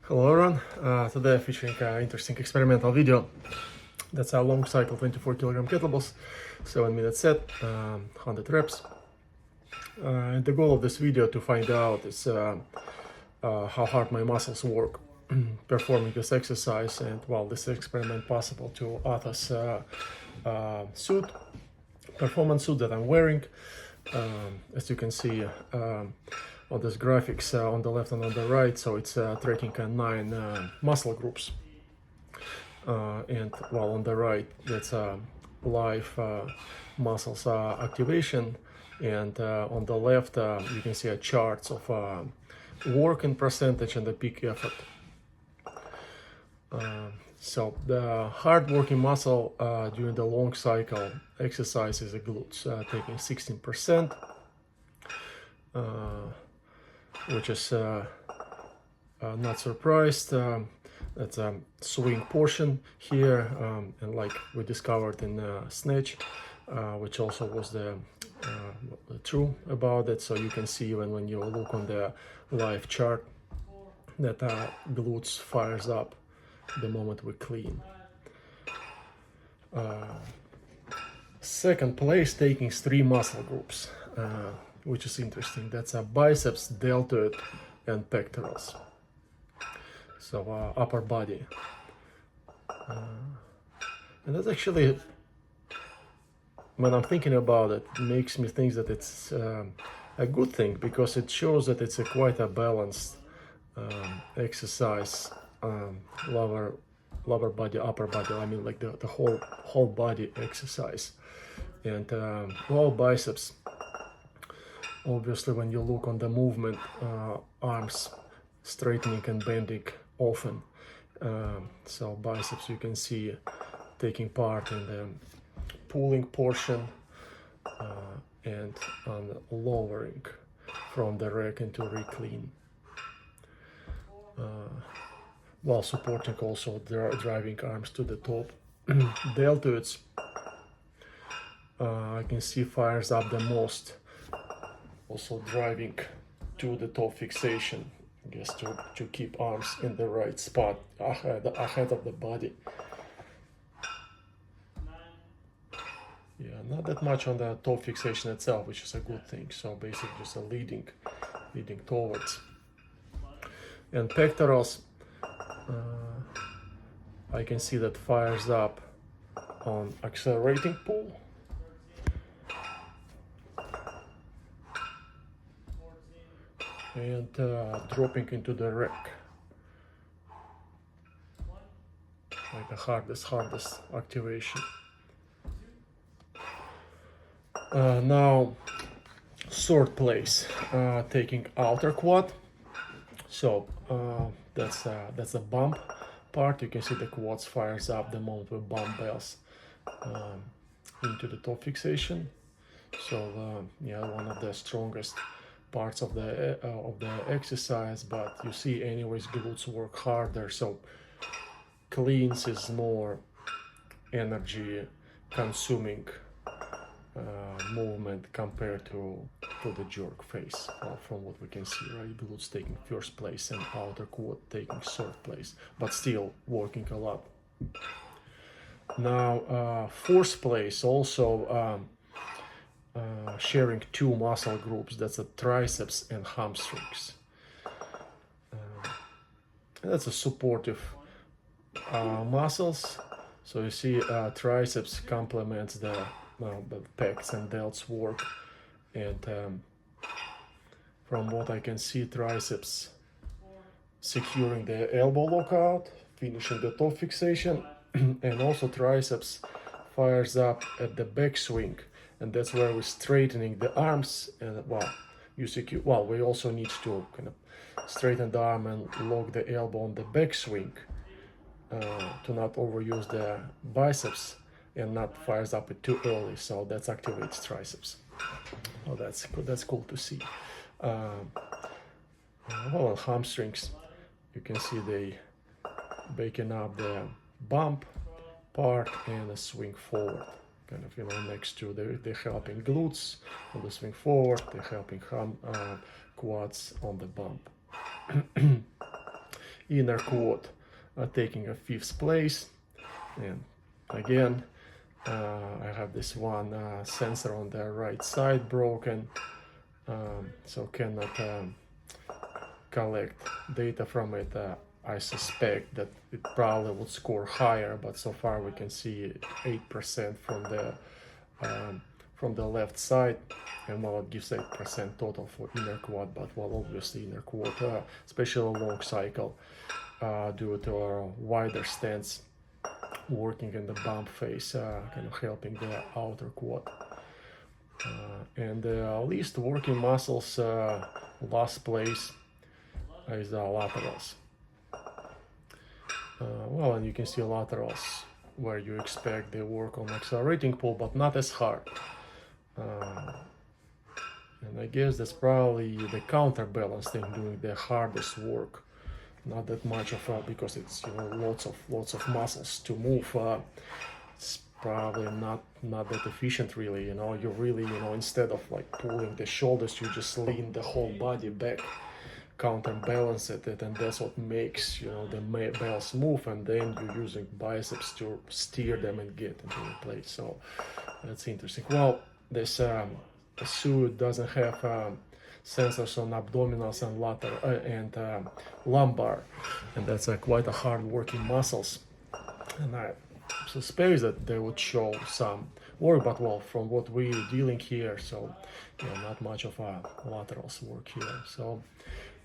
Hello everyone, today I'm featuring an interesting experimental video. That's a long cycle 24 kilogram kettlebells, 7-minute set, 100 reps. And the goal of this video to find out is how hard my muscles work performing this exercise, and well, this experiment possible to Athos suit, performance suit that I'm wearing. As you can see on this graphics on the left and on the right, so it's tracking 9 muscle groups, and while on the right that's live muscles activation, and on the left you can see a charts of work in percentage and the peak effort. So the hard working muscle during the long cycle exercise is the glutes, taking 16%, which is not surprised. That's a swing portion here, and like we discovered in snatch, which also was the true about it. So you can see even when you look on the live chart that glutes fires up the moment we clean. Second place taking 3 muscle groups, which is interesting. That's a biceps, deltoid, and pectorals. So upper body. And that's actually, when I'm thinking about it, makes me think that it's a good thing, because it shows that it's quite a balanced exercise. Lower body, upper body, I mean like the whole body exercise. And all biceps, obviously when you look on the movement, arms straightening and bending often, so biceps you can see taking part in the pulling portion and on lowering from the rack into reclean, while supporting also driving arms to the top. Deltoids, I can see fires up the most, also driving to the top fixation, I guess to keep arms in the right spot ahead of the body. Yeah, not that much on the top fixation itself, which is a good thing. So basically just a leading towards. And pectorals, I can see that fires up on accelerating pull, and dropping into the rack, like the hardest activation. Now third place, taking outer quad. So that's a bump part. You can see the quads fires up the moment we bump bells into the top fixation. So yeah, one of the strongest parts of the exercise. But you see anyways glutes work harder, so cleans is more energy consuming movement compared to the jerk phase, from what we can see, right? Glutes taking first place and outer quad taking third place, but still working a lot. Now fourth place also sharing 2 muscle groups. That's a triceps and hamstrings. That's a supportive muscles. So you see triceps complements the pecs and delts work, and from what I can see, triceps securing the elbow lockout, finishing the top fixation, and also triceps fires up at the back swing, and that's where we're straightening the arms. And well, you secure, well, we also need to kind of straighten the arm and lock the elbow on the back swing to not overuse the biceps and not fires up it too early, so that activates triceps. Oh, that's cool to see. Well, on hamstrings, you can see they baking up the bump part and a swing forward, kind of, you know, next to they're helping glutes on the swing forward, they're helping quads on the bump. inner quad taking a 5th place. And again, I have this one sensor on the right side broken, so cannot collect data from it. I suspect that it probably would score higher, but so far we can see 8% from the left side, and well, it gives 8% total for inner quad, but well, obviously inner quad, especially long cycle, due to our wider stance, working in the bump phase, kind of helping the outer quad. And the least working muscles, last place, is the laterals. Well, and you can see laterals where you expect they work on accelerating pull, but not as hard. And I guess that's probably the counterbalance thing doing the hardest work. Not that much of because it's, you know, lots of muscles to move. It's probably not that efficient, really. You know, you really, you know, instead of like pulling the shoulders, you just lean the whole body back, counterbalance it, and that's what makes, you know, the bells move, and then you're using biceps to steer them and get into the place. So that's interesting. Well, this suit doesn't have sensors on abdominals and lateral and lumbar, and that's quite a hard working muscles, and I suspect that they would show some work, but well, from what we're dealing here, so yeah, not much of a laterals work here. So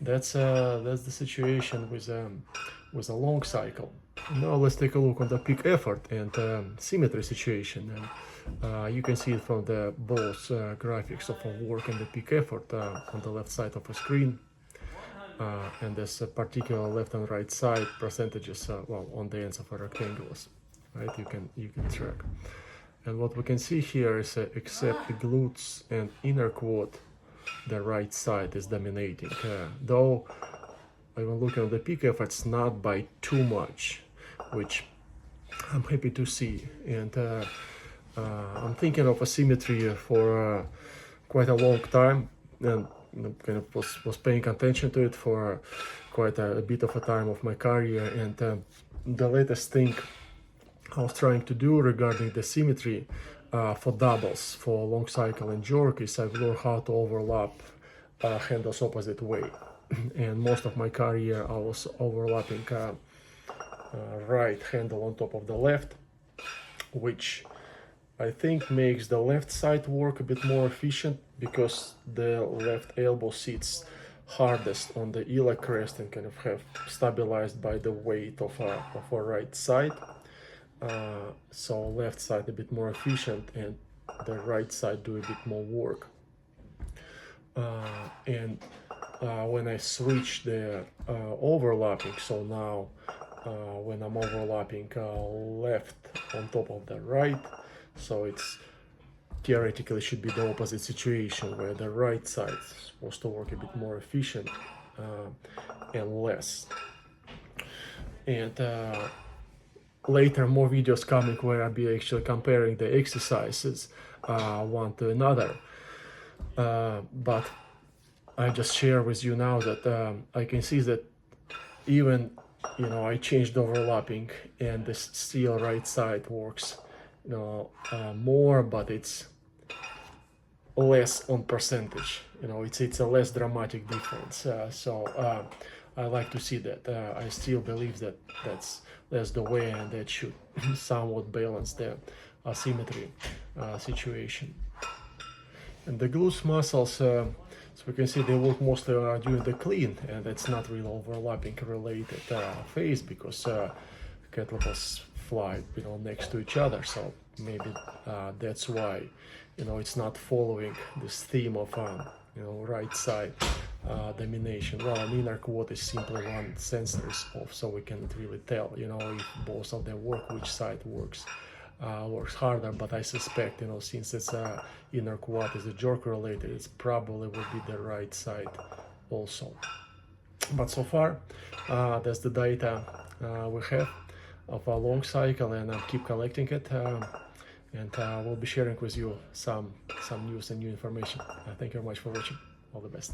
that's the situation with a long cycle. Now let's take a look on the peak effort and symmetry situation. And you can see it from the both graphics of work and the peak effort on the left side of the screen. And this particular left and right side percentages, well, on the ends of rectangles, right? You can track. And what we can see here is except the glutes and inner quad, the right side is dominating. Though even looking at the peak efforts, not by too much, which I'm happy to see. And I'm thinking of a symmetry for quite a long time, and kind of was paying attention to it for quite a bit of a time of my career. And the latest thing I was trying to do regarding the symmetry for doubles, for long cycle and jerk, is I've learned how to overlap handles opposite way. And most of my career I was overlapping right handle on top of the left, which I think makes the left side work a bit more efficient, because the left elbow sits hardest on the iliac crest and kind of have stabilized by the weight of a right side. So left side a bit more efficient and the right side do a bit more work. And when I switch the overlapping, so now when I'm overlapping left on top of the right, so it's theoretically should be the opposite situation, where the right side is supposed to work a bit more efficient and less. And later more videos coming where I'll be actually comparing the exercises one to another, but I just share with you now that I can see that even, you know, I changed overlapping and the still right side works, you know, more, but it's less on percentage, you know, it's a less dramatic difference. So I like to see that. I still believe that that's the way, and that should somewhat balance the asymmetry situation. And the glutes muscles, so we can see they work mostly during the clean, and it's not really overlapping related phase, because kettlebells fly, you know, next to each other. So maybe that's why, you know, it's not following this theme of you know, right side domination. Well, an inner quad is simply one sensor is off, so we cannot really tell, you know, if both of them work, which side works harder. But I suspect, you know, since it's inner quad is a jerk related, it's probably would be the right side also. But so far that's the data we have of a long cycle, and I'll keep collecting it, and we'll be sharing with you some news and new information. Thank you very much for watching. All the best.